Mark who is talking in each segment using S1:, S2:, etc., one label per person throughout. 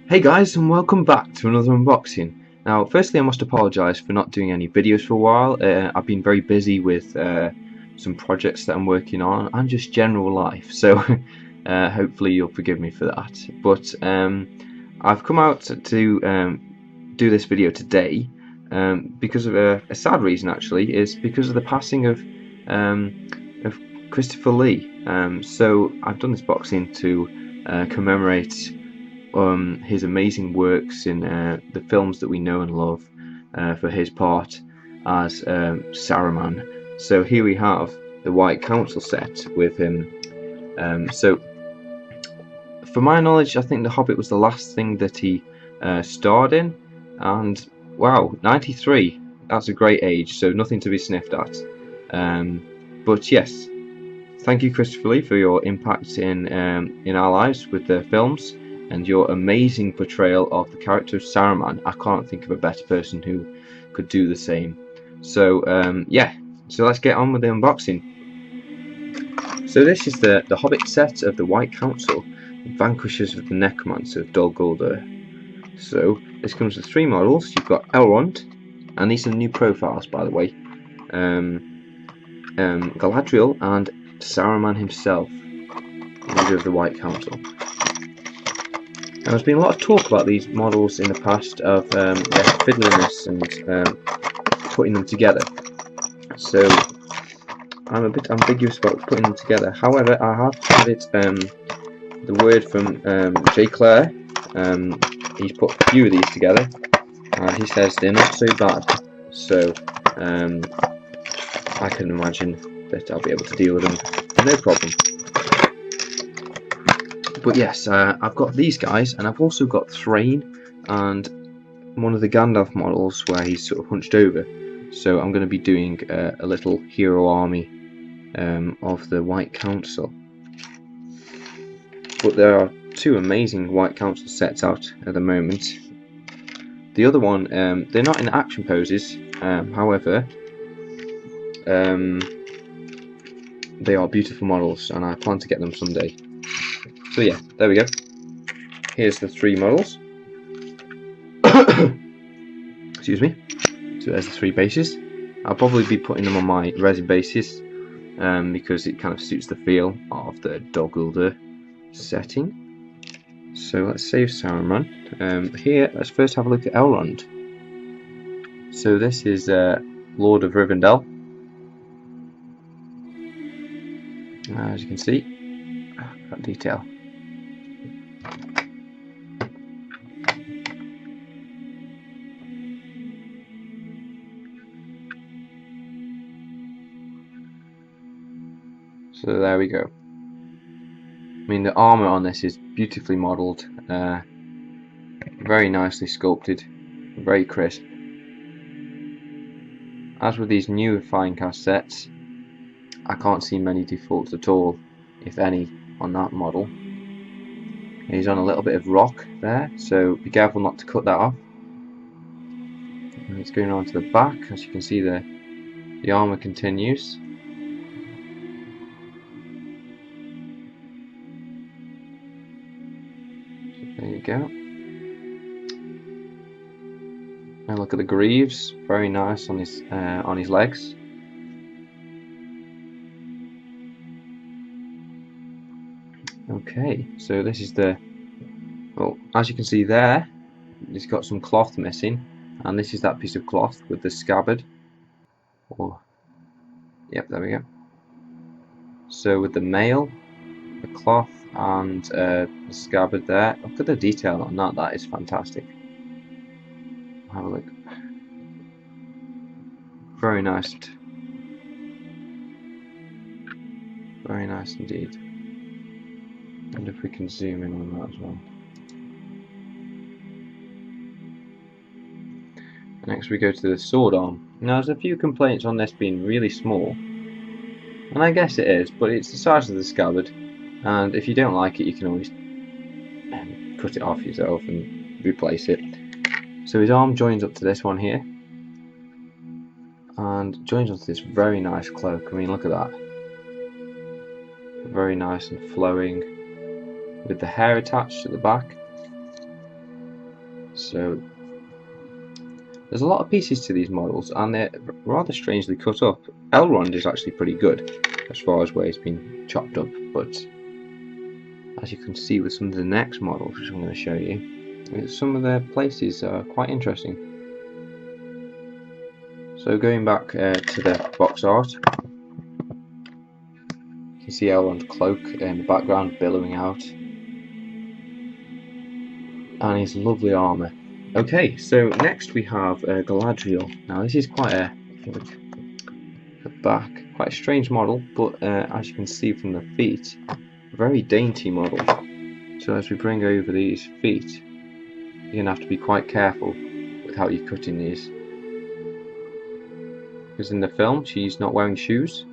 S1: Hey guys, and welcome back to another unboxing. Now, firstly I must apologise for not doing any videos for a while. I've been very busy with some projects that I'm working on and just general life, so hopefully you'll forgive me for that. But I've come out to do this video today because of a sad reason, actually, is because of the passing of Christopher Lee. So I've done this boxing to commemorate his amazing works in the films that we know and love for his part as Saruman. So here we have the White Council set with him. So for my knowledge, I think The Hobbit was the last thing that he starred in, and wow, 93, that's a great age, so nothing to be sniffed at. But yes, thank you, Christopher Lee, for your impact in our lives with the films and your amazing portrayal of the character of Saruman. I can't think of a better person who could do the same. So yeah, so let's get on with the unboxing. So this is the Hobbit set of the White Council, Vanquishers of the Necromancer of Dolgoldur. So this comes with 3 models. You've got Elrond, and these are new profiles, by the way. Galadriel and Saruman himself, leader of the White Council. And there's been a lot of talk about these models in the past of their fiddliness and putting them together. So I'm a bit ambiguous about putting them together. However, I have had it the word from J. Clare. He's put a few of these together, and he says they're not so bad. So I can imagine that I'll be able to deal with them no problem. But yes, I've got these guys, and I've also got Thrain and one of the Gandalf models where he's sort of hunched over. So I'm going to be doing a little hero army of the White Council. But there are 2 amazing White Council sets out at the moment. The other one, they're not in action poses, however, they are beautiful models, and I plan to get them someday. So yeah, there we go. Here's the 3 models. Excuse me. So there's the 3 bases. I'll probably be putting them on my resin bases because it kind of suits the feel of the Dolgoldur setting. So let's save Saruman. Here, let's first have a look at Elrond. So this is Lord of Rivendell. As you can see, that detail. So there we go. I mean, the armour on this is beautifully modelled, very nicely sculpted, very crisp. As with these newer Finecast sets, I can't see many defaults at all, if any, on that model. He's on a little bit of rock there, so be careful not to cut that off. And it's going on to the back. As you can see, the armour continues. There you go. And look at the greaves, very nice on his legs. Okay, so this is the, well, as you can see there, it's got some cloth missing, and this is that piece of cloth with the scabbard. Oh, yep, there we go. So with the mail, the cloth, and the scabbard there, look at the detail on that. That is fantastic. Have a look. Very nice. Very nice indeed. And if we can zoom in on that as well. Next we go to the sword arm. Now there's a few complaints on this being really small, and I guess it is, but it's the size of the scabbard, and if you don't like it you can always cut it off yourself and replace it. So his arm joins up to this one here, and joins onto this very nice cloak. I mean, look at that. Very nice and flowing, with the hair attached to the back. So there's a lot of pieces to these models, and they're rather strangely cut up. Elrond is actually pretty good as far as where he's been chopped up, but as you can see with some of the next models, which I'm going to show you, some of their places are quite interesting. So going back to the box art, you can see Elrond's cloak in the background billowing out, and his lovely armour. Okay, so next we have Galadriel. Now this is quite a back, quite a strange model, but as you can see from the feet, a very dainty model. So as we bring over these feet, you're going to have to be quite careful with how you're cutting these. Because in the film, she's not wearing shoes.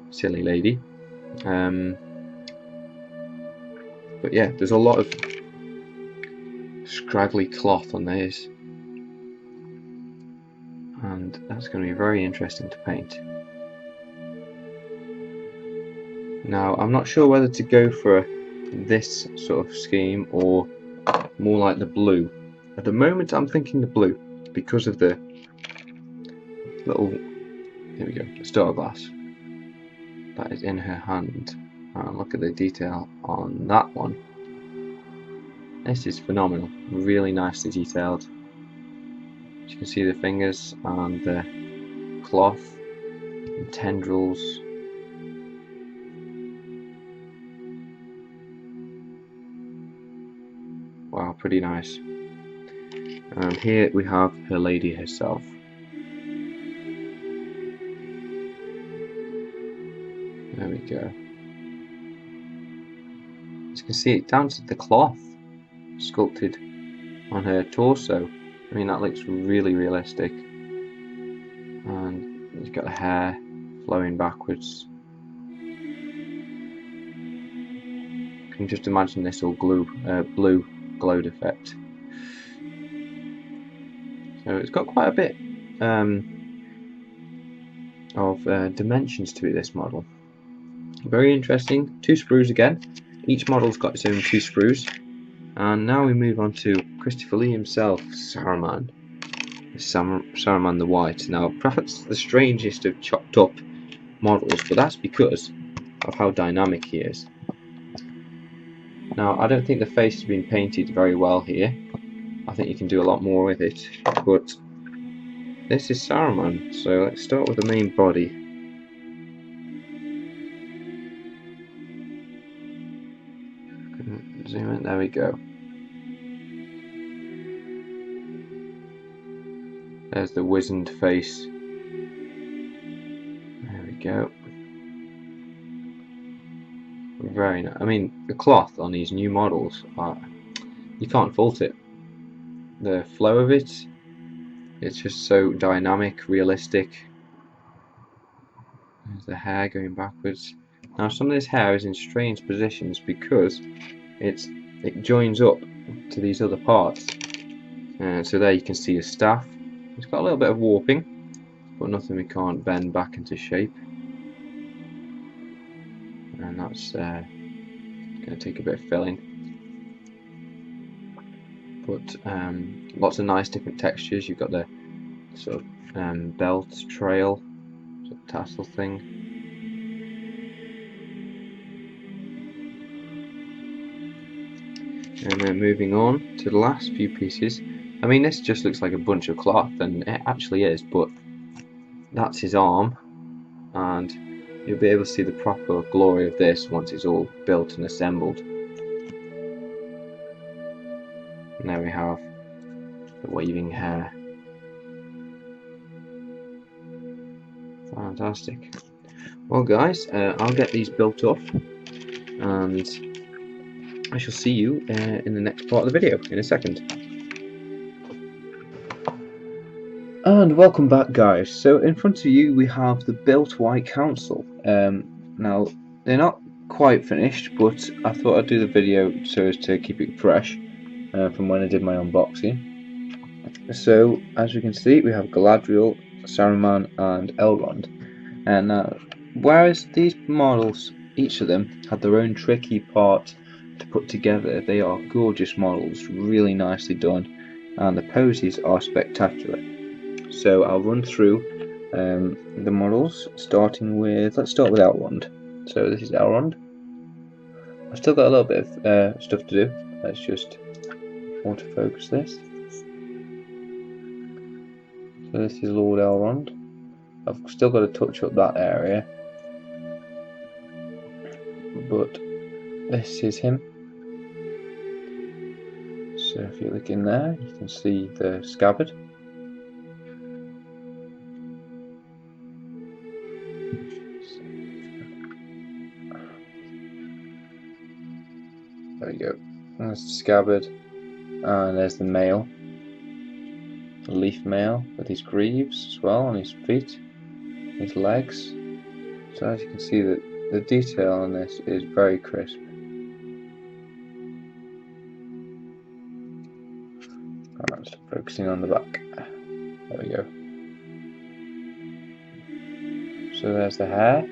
S1: Silly lady. But yeah, there's a lot of scraggly cloth on these. And that's going to be very interesting to paint. Now, I'm not sure whether to go for this sort of scheme or more like the blue. At the moment I'm thinking the blue because of the little, here we go, the star glass that is in her hand. And look at the detail on that one. This is phenomenal, really nicely detailed. As you can see the fingers and the cloth and tendrils. Wow, pretty nice. And here we have her lady herself. There we go. As you can see, it down to the cloth sculpted on her torso. I mean, that looks really realistic. And you've got the hair flowing backwards. You can just imagine this all blue glowed effect. So it's got quite a bit of dimensions to it, this model. Very interesting. 2 sprues again. Each model's got its own 2 sprues. And now we move on to Christopher Lee himself, Saruman. Saruman the White. Now, perhaps the strangest of chopped up models, but that's because of how dynamic he is. Now, I don't think the face has been painted very well here. I think you can do a lot more with it, but this is Saruman, so let's start with the main body. Zoom in, there we go. There's the wizened face. There we go. Very nice. I mean, the cloth on these new models, you can't fault it. The flow of it, it's just so dynamic, realistic. There's the hair going backwards. Now some of this hair is in strange positions because it joins up to these other parts. So there you can see his staff. It's got a little bit of warping, but nothing we can't bend back into shape. And that's going to take a bit of filling. But lots of nice different textures. You've got the sort of belt trail, sort of tassel thing. And then moving on to the last few pieces. I mean, this just looks like a bunch of cloth, and it actually is, but that's his arm, and you'll be able to see the proper glory of this once it's all built and assembled. And there we have the waving hair. Fantastic. Well guys, I'll get these built up and I shall see you in the next part of the video in a second. And welcome back guys. So in front of you we have the built White Council. Now they're not quite finished, but I thought I'd do the video so as to keep it fresh from when I did my unboxing. So as you can see, we have Galadriel, Saruman and Elrond. And whereas these models, each of them had their own tricky part to put together. They are gorgeous models, really nicely done, and the poses are spectacular. So I'll run through the models, starting with, let's start with Elrond. So this is Elrond. I've still got a little bit of stuff to do. Let's just autofocus this. So this is Lord Elrond. I've still got to touch up that area, but this is him. So if you look in there, you can see the scabbard. There we go. There's the scabbard, and there's the mail. The leaf mail with his greaves as well on his feet, his legs. So as you can see, the detail on this is very crisp. Alright, so focusing on the back. There we go. So there's the hair,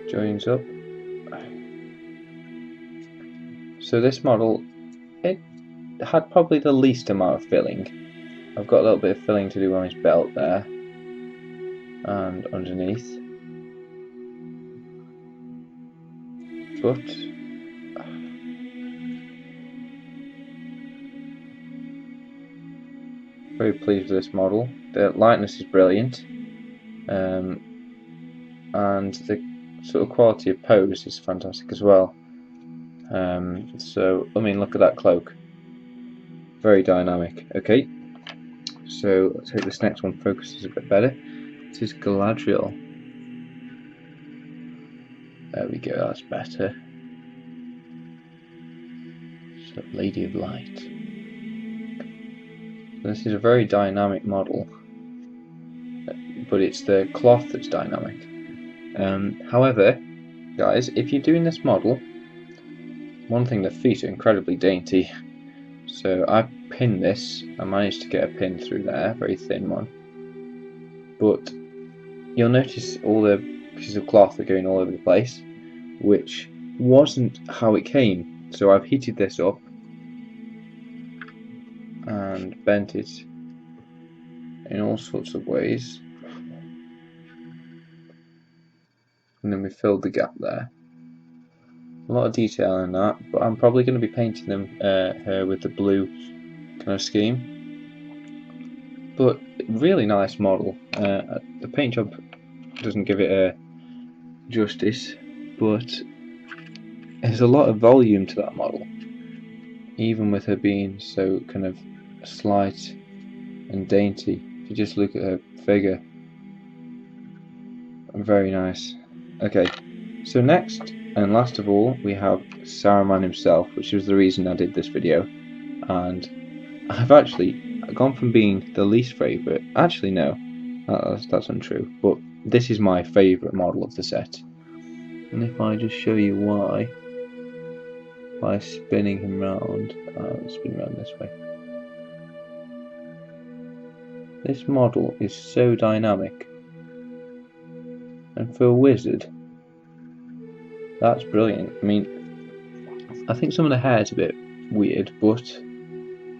S1: joins up. So this model, it had probably the least amount of filling. I've got a little bit of filling to do on his belt there and underneath, but very pleased with this model. The lightness is brilliant, and the sort of quality of pose is fantastic as well. So I mean, look at that cloak, very dynamic. Okay, so let's hope this next one focuses a bit better. This is Galadriel. There we go, that's better. So Lady of Light. This is a very dynamic model, but it's the cloth that's dynamic. However, guys, if you're doing this model, one thing, the feet are incredibly dainty. So I pinned this. I managed to get a pin through there, very thin one. But you'll notice all the pieces of cloth are going all over the place, which wasn't how it came. So I've heated this up and bent it in all sorts of ways, and then we filled the gap there. A lot of detail in that, but I'm probably going to be painting them her with the blue kind of scheme. But really nice model. The paint job doesn't give it justice, but there's a lot of volume to that model, even with her being so kind of slight and dainty. If you just look at her figure, very nice. Okay, so next and last of all, we have Saruman himself, which was the reason I did this video. And I've actually gone from being the least favourite. Actually, no, that's untrue. But this is my favourite model of the set. And if I just show you why, by spinning him round, let's spin around this way. This model is so dynamic, and for a wizard, that's brilliant. I mean, I think some of the hair is a bit weird, but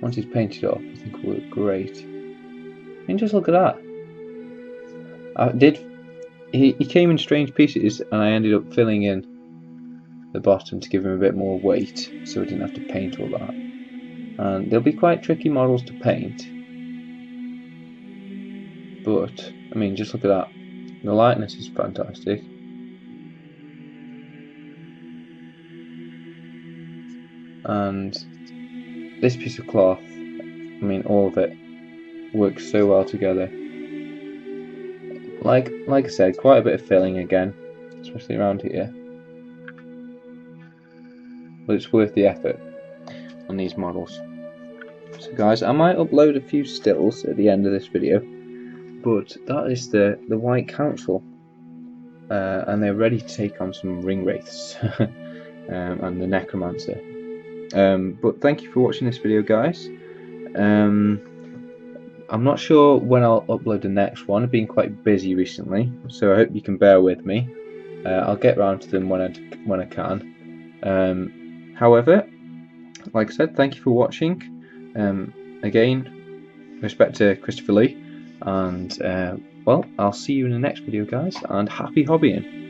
S1: once he's painted off, I think it will look great. I mean, just look at that. He came in strange pieces, and I ended up filling in the bottom to give him a bit more weight, so I didn't have to paint all that. And they'll be quite tricky models to paint, but I mean, just look at that. The lightness is fantastic. And this piece of cloth, I mean, all of it works so well together. Like I said, quite a bit of filling again, especially around here. But it's worth the effort on these models. So guys, I might upload a few stills at the end of this video, but that is the White Council, and they're ready to take on some ring wraiths and the Necromancer. But thank you for watching this video, guys. I'm not sure when I'll upload the next one. I've been quite busy recently, so I hope you can bear with me. I'll get round to them when I can. However, like I said, thank you for watching. Again, respect to Christopher Lee, and well, I'll see you in the next video, guys, and happy hobbying.